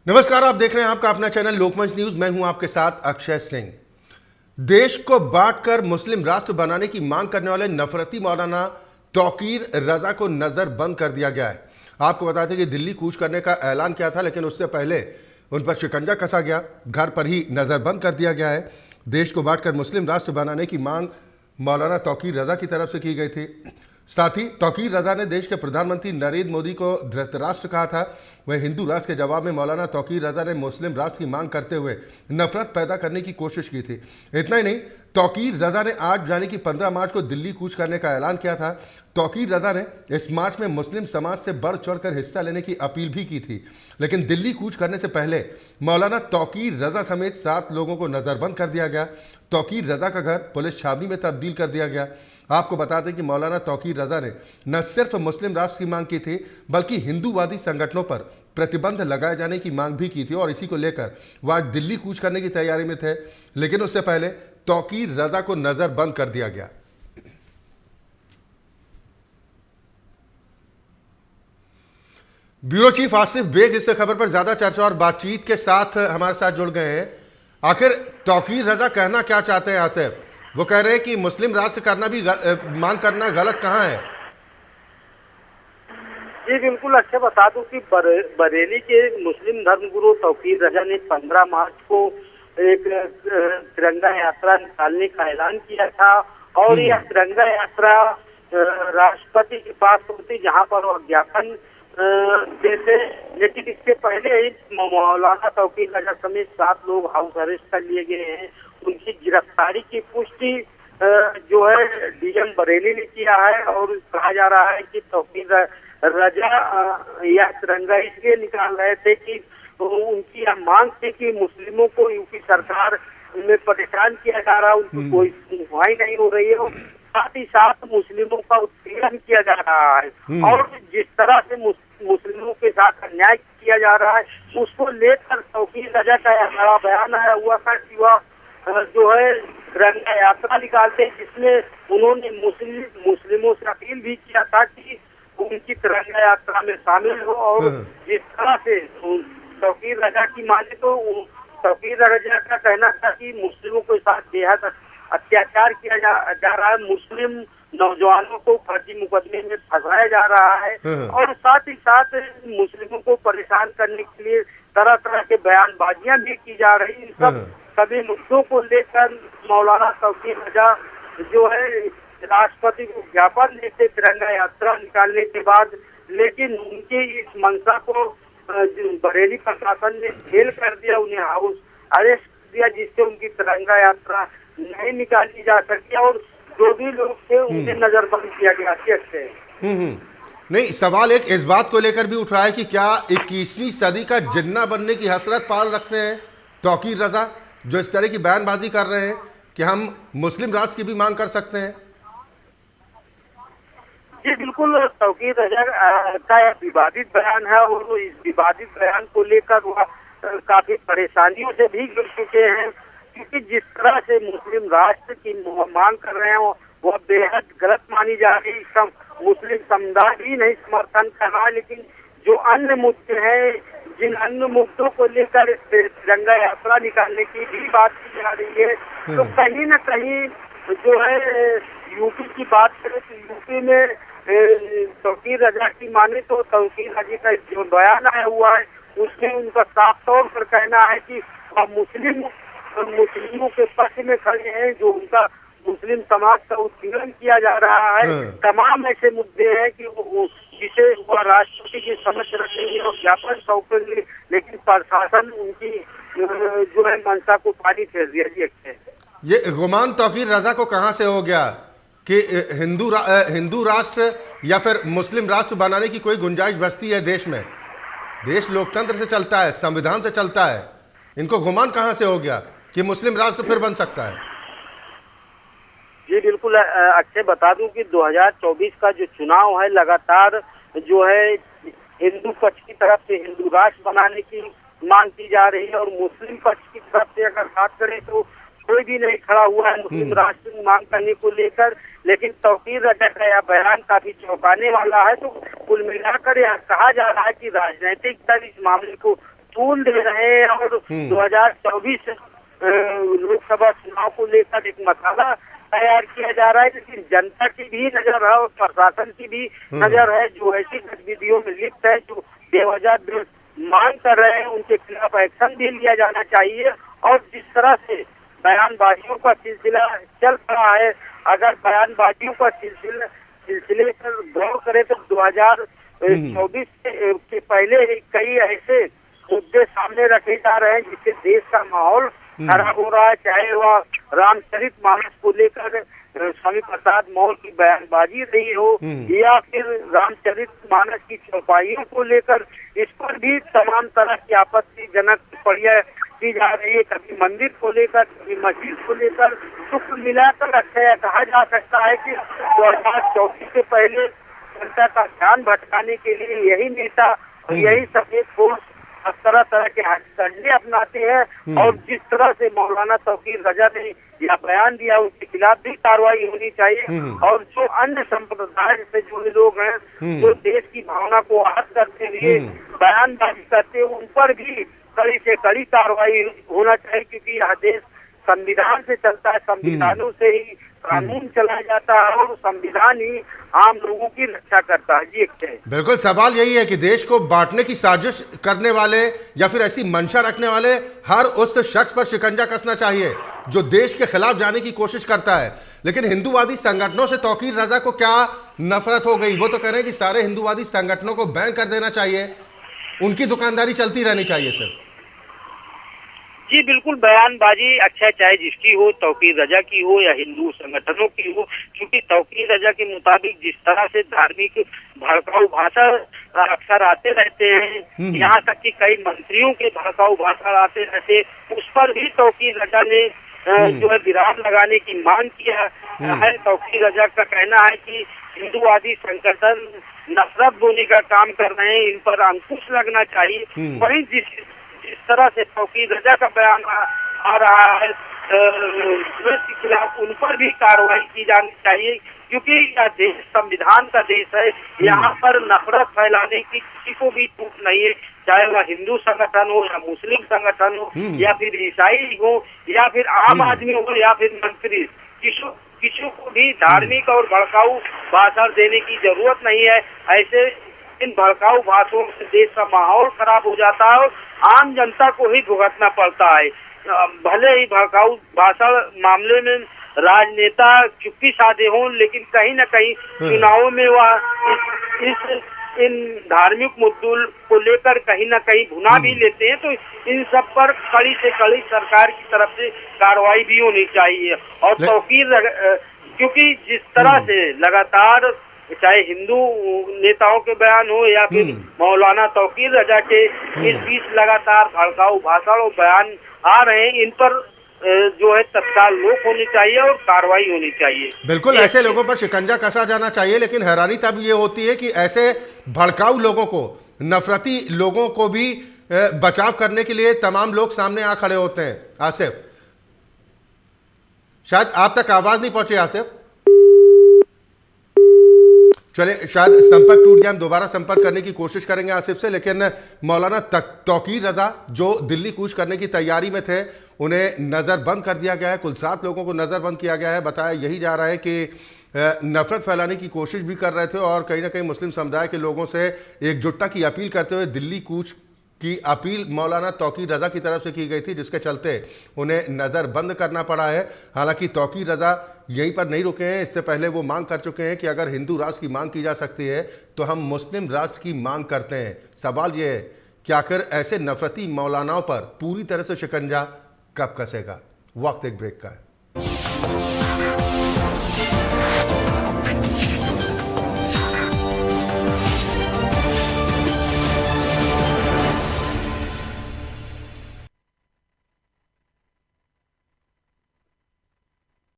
नमस्कार, आप देख रहे हैं आपका अपना चैनल लोकमंच न्यूज। मैं हूं आपके साथ अक्षय सिंह। देश को बांटकर मुस्लिम राष्ट्र बनाने की मांग करने वाले नफरती मौलाना तौकीर रजा को नजरबंद कर दिया गया है। आपको बताते कि दिल्ली कूच करने का ऐलान किया था, लेकिन उससे पहले उन पर शिकंजा कसा गया, घर पर ही नजरबंद कर दिया गया है। देश को बांटकर मुस्लिम राष्ट्र बनाने की मांग मौलाना तौकीर रजा की तरफ से की गई थी। साथ ही तौकीर रजा ने देश के प्रधानमंत्री नरेंद्र मोदी को धृतराष्ट्र कहा था। वह हिंदू राष्ट्र के जवाब में मौलाना तौकीर रजा ने मुस्लिम राष्ट्र की मांग करते हुए नफरत पैदा करने की कोशिश की थी। इतना ही नहीं, तौकीर रजा ने आज यानी कि 15 मार्च को दिल्ली कूच करने का ऐलान किया था। तौकीर रजा ने इस मार्च में मुस्लिम समाज से बढ़ चढ़कर हिस्सा लेने की अपील भी की थी, लेकिन दिल्ली कूच करने से पहले मौलाना तौकीर रजा समेत 7 लोगों को नजरबंद कर दिया गया। तौकीर रजा का घर पुलिस छावनी में तब्दील कर दिया गया। आपको बता दें कि मौलाना तौकीर रजा ने न सिर्फ मुस्लिम राष्ट्र की मांग की थी, बल्कि हिंदूवादी संगठनों पर प्रतिबंध लगाए जाने की मांग भी की थी, और इसी को लेकर वह आज दिल्ली कूच करने की तैयारी में थे। लेकिन उससे पहले तौकीर रजा को नजरबंद कर दिया गया। ब्यूरो चीफ आसिफ बेग इस खबर पर ज्यादा चर्चा और बातचीत के साथ हमारे साथ जुड़ गए हैं। आखिर तौकीर रजा कहना क्या चाहते हैं आसिफ? वो कह रहे हैं कि मुस्लिम राष्ट्र करना भी मांग करना गलत कहाँ है? जी बिल्कुल, अच्छा बता दूं कि बरेली के मुस्लिम धर्मगुरु तौकीर रजा ने 15 मार्च को एक तिरंगा यात्रा निकालने का ऐलान किया था, और यह तिरंगा यात्रा राष्ट्रपति के पास होती, जहां पर वो ज्ञापन देते। लेकिन इससे पहले ही मौलाना तौकीर रजा समेत 7 लोग हाउस अरेस्ट कर लिए गए हैं। उनकी गिरफ्तारी की पुष्टि जो है डीएम बरेली ने किया है, और कहा जा रहा है कि तौकीर रजा यह तिरंगा इसलिए निकाल रहे थे कि उनकी यह मांग थी कि मुस्लिमों को यूपी सरकार में परेशान किया जा रहा है, उनको कोई सुनवाई नहीं हो रही है, साथ ही साथ मुस्लिमों का उत्पीड़न किया जा रहा है, और जिस तरह से मुस्लिमों के साथ अन्याय किया जा रहा है, उसको लेकर तौकीर रजा का बड़ा बयान आया हुआ था कि वह जो है तिरंगा यात्रा निकालते, जिसमें उन्होंने मुस्लिमों से अपील भी किया था कि उनकी तिरंगा यात्रा में शामिल हो। और जिस तरह से तौकीर रजा की माने तो तौकीर रजा का कहना था कि मुस्लिमों के साथ बेहद अत्याचार किया जा रहा है, मुस्लिम नौजवानों को फर्जी मुकदमे में फंसाया जा रहा है, और साथ ही साथ मुस्लिमों को परेशान करने के लिए तरह तरह के बयानबाजियां भी की जा रही हैं। सब सभी मुद्दों को लेकर मौलाना तौकीर रजा जो है राष्ट्रपति को ज्ञापन देते तिरंगा यात्रा निकालने के बाद, लेकिन उनकी इस मंशा को बरेली प्रशासन ने फेल कर दिया, उन्हें हाउस अरेस्ट दिया, जिससे उनकी तिरंगा यात्रा नहीं निकाली जा सकी, और जो भी लोग थे उन्हें नजरबंद किया गया। नहीं, सवाल एक इस बात को लेकर भी उठ रहा है कि क्या 21वीं सदी का जिन्ना बनने की हसरत पाल रखते हैं तौकीर रजा, जो इस तरह की बयानबाजी कर रहे हैं कि हम मुस्लिम राष्ट्र की भी मांग कर सकते हैं? जी बिल्कुल, तौकीर रजा का विवादित बयान है, और इस विवादित बयान को लेकर वह काफी परेशानियों से भी जुड़ चुके हैं, क्योंकि जिस तरह से मुस्लिम राष्ट्र की मांग कर रहे हैं वह बेहद गलत मानी जा रही है। मुस्लिम समुदाय भी नहीं समर्थन कर रहा है, लेकिन जो अन्य मुद्दे हैं, जिन अन्य मुद्दों को लेकर तिरंगा यात्रा निकालने की भी बात की जा रही है, तो कहीं न कहीं जो है यूपी की बात करें तो यूपी में तौकीर रजा की माने तो तौकीर रजा का जो बयान आया हुआ है उसमें उनका साफ तौर पर कहना है कि मुस्लिमों के पक्ष में खड़े हैं, जो उनका मुस्लिम समाज का उत्पीड़न किया जा रहा है। तमाम ऐसे मुद्दे हैं कि जिसे वह राष्ट्रपति की समझ रखेंगे और ज्ञापन सौंपेंगे, लेकिन प्रशासन उनकी जो है मंशा को पानी फेर दिया। ये गुमान तौकीर रजा को कहाँ से हो गया कि हिंदू राष्ट्र या फिर मुस्लिम राष्ट्र बनाने की कोई गुंजाइश बचती है देश में? देश लोकतंत्र से चलता है, संविधान से चलता है। इनको गुमान कहाँ से हो गया कि मुस्लिम राष्ट्र फिर बन सकता है? जी बिल्कुल, अच्छे बता दूं कि 2024 का जो चुनाव है, लगातार जो है हिंदू पक्ष की तरफ से हिंदू राष्ट्र बनाने की मांग की जा रही है, और मुस्लिम पक्ष की तरफ से अगर बात करें तो कोई भी नहीं खड़ा हुआ है मुस्लिम राष्ट्र की मांग करने को लेकर। लेकिन तौकीर रजा का यह बयान काफी चौंकाने वाला है। तो कुल मिलाकर यह कहा जा रहा है कि राजनीतिक दल इस मामले को वसूल दे रहे हैं और 2024 लोकसभा चुनाव को लेकर एक मसाला तैयार किया जा रहा है, लेकिन जनता की भी नजर है और प्रशासन की भी नजर है जो ऐसी गतिविधियों में लिप्त है, जो बेवजह मांग कर रहे हैं, उनके खिलाफ एक्शन भी लिया जाना चाहिए। और जिस तरह से बयानबाजियों का सिलसिला चल रहा है, अगर बयानबाजियों का सिलसिले पर गौर करें तो 2024 के पहले कई ऐसे मुद्दे सामने रखे जा रहे हैं जिससे देश का माहौल खराब हो रहा है, चाहे वह रामचरितमानस को लेकर स्वामी प्रसाद मौर्य की बयानबाजी रही हो या फिर रामचरितमानस की चौपाइयों को लेकर, इस पर भी तमाम तरह की आपत्तिजनक टिप्पणियां की जा रही है, कभी मंदिर को लेकर, कभी मस्जिद को लेकर। तो कुल मिलाकर अच्छा कहा जा सकता है कि 2024 से पहले जनता का ध्यान भटकाने के लिए यही नेता और यही सफेद फोर्स तरह तरह के हथकंडे अपनाते हैं। और जिस तरह से मौलाना तौकीर रजा ने यह बयान दिया, उसके खिलाफ भी कार्रवाई होनी चाहिए। और जो अन्य संप्रदाय से जुड़े लोग हैं, जो देश की भावना को आहत करते हुए बयानबाजी करते हैं, उन पर भी कड़ी से कड़ी कार्रवाई होना चाहिए, क्योंकि यह देश संविधान से चलता है, संविधानों से ही कानून चलाया जाता है और संविधान ही आम लोगों की रक्षा करता है। जी बिल्कुल, सवाल यही है कि देश को बांटने की साजिश करने वाले या फिर ऐसी मंशा रखने वाले हर उस शख्स पर शिकंजा कसना चाहिए जो देश के खिलाफ जाने की कोशिश करता है। लेकिन हिंदूवादी संगठनों से तौकीर रजा को क्या नफरत हो गई? वो तो कह रहे हैं कि सारे हिंदूवादी संगठनों को बैन कर देना चाहिए, उनकी दुकानदारी चलती रहनी चाहिए सिर्फ। जी बिल्कुल, बयानबाजी अच्छा चाहे जिसकी हो, तौकीर रजा की हो या हिंदू संगठनों की हो, क्योंकि तौकीर रजा के मुताबिक जिस तरह से धार्मिक भड़काऊ भाषा अक्सर आते रहते हैं, यहाँ तक कि कई मंत्रियों के भड़काऊ भाषा आते रहते, उस पर भी तौकीर रजा ने जो है विराम लगाने की मांग किया है। तौकीर रजा का कहना है कि हिंदूवादी संगठन नफरत बोने का काम कर रहे हैं, इन पर अंकुश लगना चाहिए। वहीं जिस तरह से तौकीर रजा का बयान आ रहा है के खिलाफ, उन पर भी कार्रवाई की जानी चाहिए, क्योंकि यह देश संविधान का देश है। यहाँ पर नफरत फैलाने की किसी को भी छूट नहीं है, चाहे वह हिंदू संगठन हो या मुस्लिम संगठन हो या फिर ईसाई हो या फिर आम आदमी हो या फिर मंत्री, किसी को भी धार्मिक और भड़काऊ भाषण देने की जरूरत नहीं है। ऐसे इन भड़काऊ भाषणों से देश का माहौल खराब हो जाता है और आम जनता को ही भुगतना पड़ता है। भले ही भड़काऊ भाषण मामले में राजनेता चुप्पी साधे हों, लेकिन कहीं न कहीं चुनावों में वह इन धार्मिक मुद्दों को लेकर कहीं न कहीं भुना भी लेते हैं। तो इन सब पर कड़ी से कड़ी सरकार की तरफ से कार्रवाई भी होनी चाहिए। और तौकीर, क्योंकि जिस तरह से लगातार चाहे हिंदू नेताओं के बयान हो या फिर मौलाना तौकीर रजा के इस बीच लगातार भड़काऊ भाषण और बयान आ रहे हैं, इन पर जो है तत्काल रोक होनी चाहिए और कार्रवाई होनी चाहिए। बिल्कुल, ऐसे लोगों पर शिकंजा कसा जाना चाहिए। लेकिन हैरानी तब ये होती है कि ऐसे भड़काऊ लोगों को, नफरती लोगों को भी बचाव करने के लिए तमाम लोग सामने आ खड़े होते हैं। आसिफ, शायद आप तक आवाज नहीं पहुंची। आसिफ, चलिए, शायद संपर्क टूट गया, हम दोबारा संपर्क करने की कोशिश करेंगे आसिफ से। लेकिन मौलाना तौकीर रजा जो दिल्ली कूच करने की तैयारी में थे, उन्हें नज़रबंद कर दिया गया है। कुल 7 लोगों को नज़रबंद किया गया है। बताया यही जा रहा है कि नफरत फैलाने की कोशिश भी कर रहे थे और कहीं ना कहीं मुस्लिम समुदाय के लोगों से एकजुटता की अपील करते हुए दिल्ली कूच की अपील मौलाना तौकीर रजा की तरफ से की गई थी, जिसके चलते उन्हें नज़रबंद करना पड़ा है। हालांकि तौकीर रजा यहीं पर नहीं रुके हैं, इससे पहले वो मांग कर चुके हैं कि अगर हिंदू राष्ट्र की मांग की जा सकती है तो हम मुस्लिम राष्ट्र की मांग करते हैं। सवाल ये है कि आखिर ऐसे नफरती मौलानाओं पर पूरी तरह से शिकंजा कब कसेगा? वक्त एक ब्रेक का है।